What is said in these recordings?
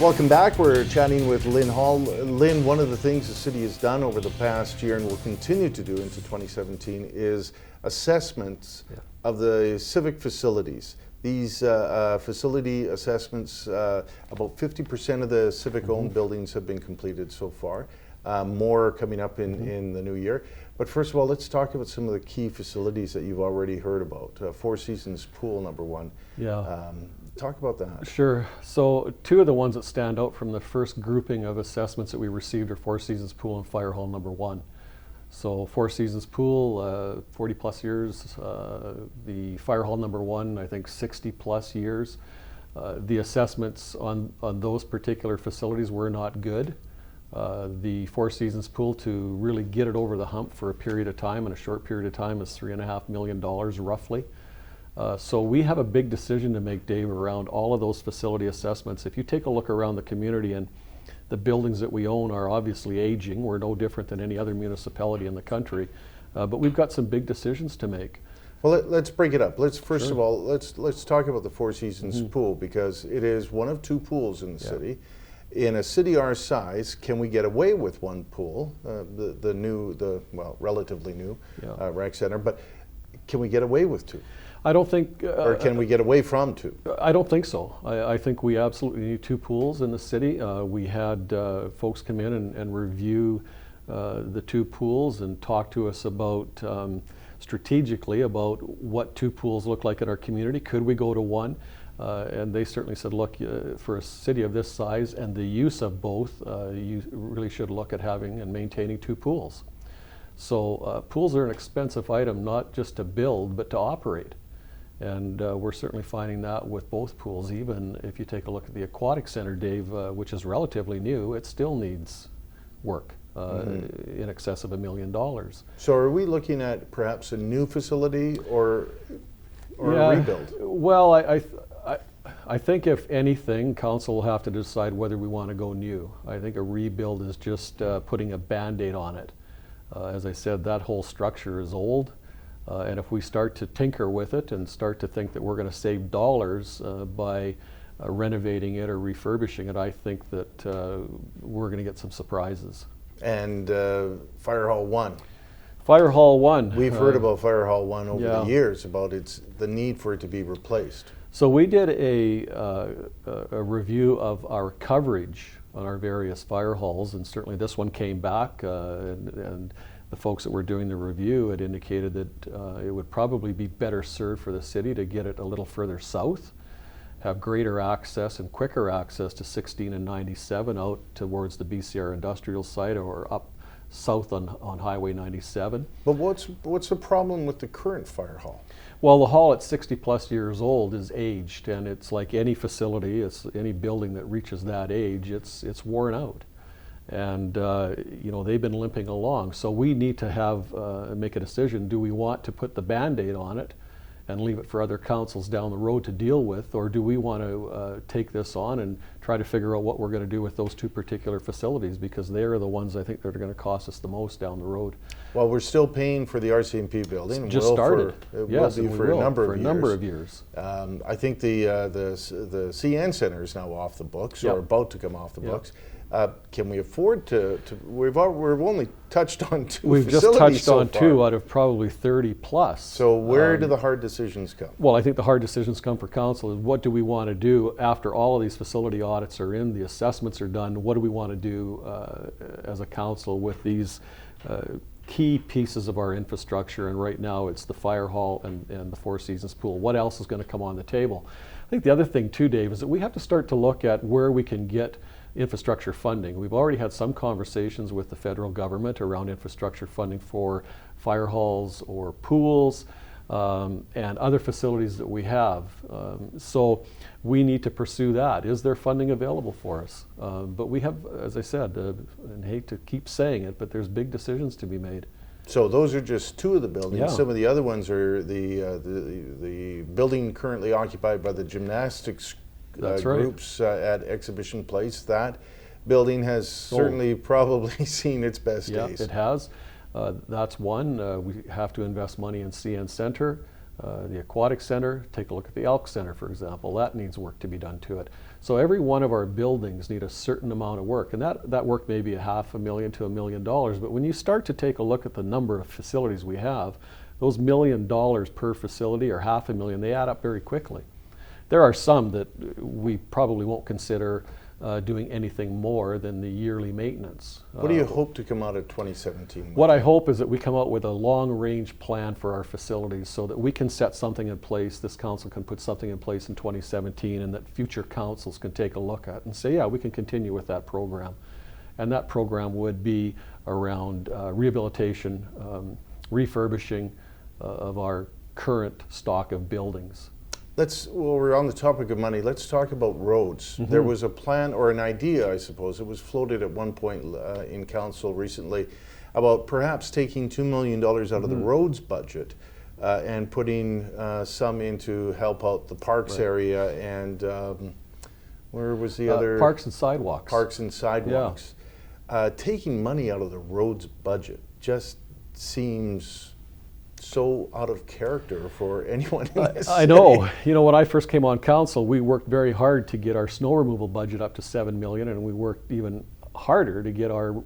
Welcome back. We're chatting with Lyn Hall. Lyn, one of the things the city has done over the past year and will continue to do into 2017 is assessments of the civic facilities. These facility assessments, about 50% of the civic-owned buildings have been completed so far. More coming up in the new year. But first of all, let's talk about some of the key facilities that you've already heard about. Four Seasons Pool, number one. Yeah. Talk about that. Sure. So two of the ones that stand out from the first grouping of assessments that we received are Four Seasons Pool and Fire Hall number one. So Four Seasons Pool, 40 plus years. The Fire Hall number one, I think 60 plus years. The assessments on those particular facilities were not good. The Four Seasons Pool, to really get it over the hump for a period of time, and a short period of time, is $3.5 million roughly. So we have a big decision to make, Dave, around all of those facility assessments. If you take a look around the community, and the buildings that we own are obviously aging, we're no different than any other municipality in the country, but we've got some big decisions to make. Well, let's break it up. Let's first of all, let's talk about the Four Seasons Pool, because it is one of two pools in the city. In a city our size, can we get away with one pool, well, relatively new rec center, but can we get away with two? I don't think... or can we get away from two? I don't think so. I think we absolutely need two pools in the city. We had folks come in and review the two pools and talk to us about, strategically, about what two pools look like in our community. Could we go to one? And they certainly said, look, for a city of this size and the use of both, you really should look at having and maintaining two pools. So pools are an expensive item, not just to build, but to operate. And we're certainly finding that with both pools. Even if you take a look at the Aquatic Center, Dave, which is relatively new, it still needs work in excess of $1 million. So are we looking at perhaps a new facility or a rebuild? Well, I think if anything, council will have to decide whether we want to go new. I think a rebuild is just putting a Band-Aid on it. As I said, that whole structure is old. And if we start to tinker with it and start to think that we're going to save dollars by renovating it or refurbishing it, I think that we're going to get some surprises. And Fire Hall 1. Fire Hall 1. We've heard about Fire Hall 1 over the years, about the need for it to be replaced. So we did a review of our coverage on our various fire halls, and certainly this one came back, and the folks that were doing the review had indicated that it would probably be better served for the city to get it a little further south, have greater access and quicker access to 16 and 97 out towards the BCR industrial site, or up south on Highway 97. But what's the problem with the current fire hall? Well, the hall at 60 plus years old is aged, and it's like any facility, it's any building that reaches that age, it's worn out. And you know, they've been limping along. So we need to have make a decision. Do we want to put the Band-Aid on it and leave it for other councils down the road to deal with, or do we want to take this on and try to figure out what we're going to do with those two particular facilities, because they are the ones I think that are going to cost us the most down the road. Well, we're still paying for the RCMP building. It's just started. Yes, for a number of years. I think the CN Center is now off the books, or about to come off the books. Can we afford to we've only touched on two We've facilities just touched so on far. Two out of probably 30 plus. So where do the hard decisions come? Well, I think the hard decisions come for council is, what do we want to do after all of these facility audits are in, the assessments are done, what do we want to do as a council with these key pieces of our infrastructure? And right now it's the fire hall and the Four Seasons Pool. What else is going to come on the table? I think the other thing too, Dave, is that we have to start to look at where we can get infrastructure funding. We've already had some conversations with the federal government around infrastructure funding for fire halls or pools and other facilities that we have. So we need to pursue that. Is there funding available for us? But we have, as I said, and I hate to keep saying it, but there's big decisions to be made. So those are just two of the buildings. Yeah. Some of the other ones are the building currently occupied by the gymnastics groups at Exhibition Place. That building has certainly probably seen its best days. Yeah, it has. That's one. We have to invest money in CN Center. The aquatic center, take a look at the Elk Center, for example. That needs work to be done to it. So every one of our buildings need a certain amount of work, and that work may be $500,000 to $1 million, but when you start to take a look at the number of facilities we have, those $1 million per facility or $500,000, they add up very quickly. There are some that we probably won't consider doing anything more than the yearly maintenance. What do you hope to come out of 2017? What I hope is that we come out with a long-range plan for our facilities so that we can set something in place, this council can put something in place in 2017, and that future councils can take a look at and say, yeah, we can continue with that program. And that program would be around rehabilitation, refurbishing of our current stock of buildings. Well, we're on the topic of money. Let's talk about roads. There was a plan or an idea, I suppose, it was floated at one point in council recently about perhaps taking $2 million out of the roads budget and putting some in to help out the parks area and where was the other? Parks and sidewalks. Parks and sidewalks. Yeah. Taking money out of the roads budget just seems so out of character for anyone in this I know. You know, when I first came on council, we worked very hard to get our snow removal budget up to $7 million, and we worked even harder to get our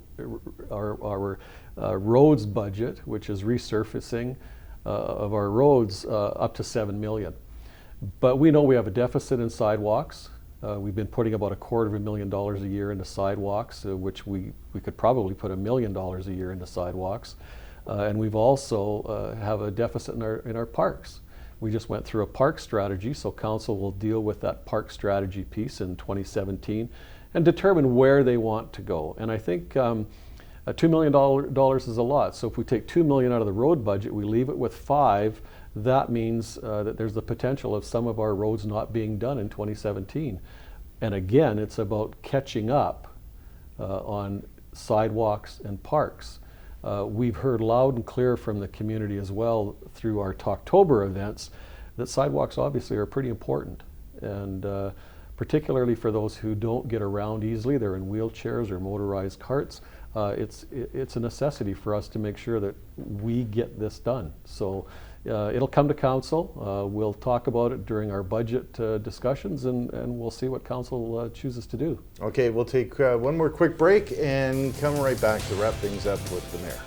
roads budget, which is resurfacing of our roads, up to $7 million. But we know we have a deficit in sidewalks. We've been putting about $250,000 a year into sidewalks, which we could probably put $1 million a year into sidewalks. And we've also have a deficit in our parks. We just went through a park strategy, so council will deal with that park strategy piece in 2017 and determine where they want to go. And I think $2 million is a lot. So if we take $2 million out of the road budget, we leave it with $5 million, that means that there's the potential of some of our roads not being done in 2017. And again, it's about catching up on sidewalks and parks. We've heard loud and clear from the community as well through our Talktober events that sidewalks obviously are pretty important, and particularly for those who don't get around easily, they're in wheelchairs or motorized carts, it's a necessity for us to make sure that we get this done. So it'll come to council. We'll talk about it during our budget discussions, and we'll see what council chooses to do. Okay, we'll take one more quick break and come right back to wrap things up with the mayor.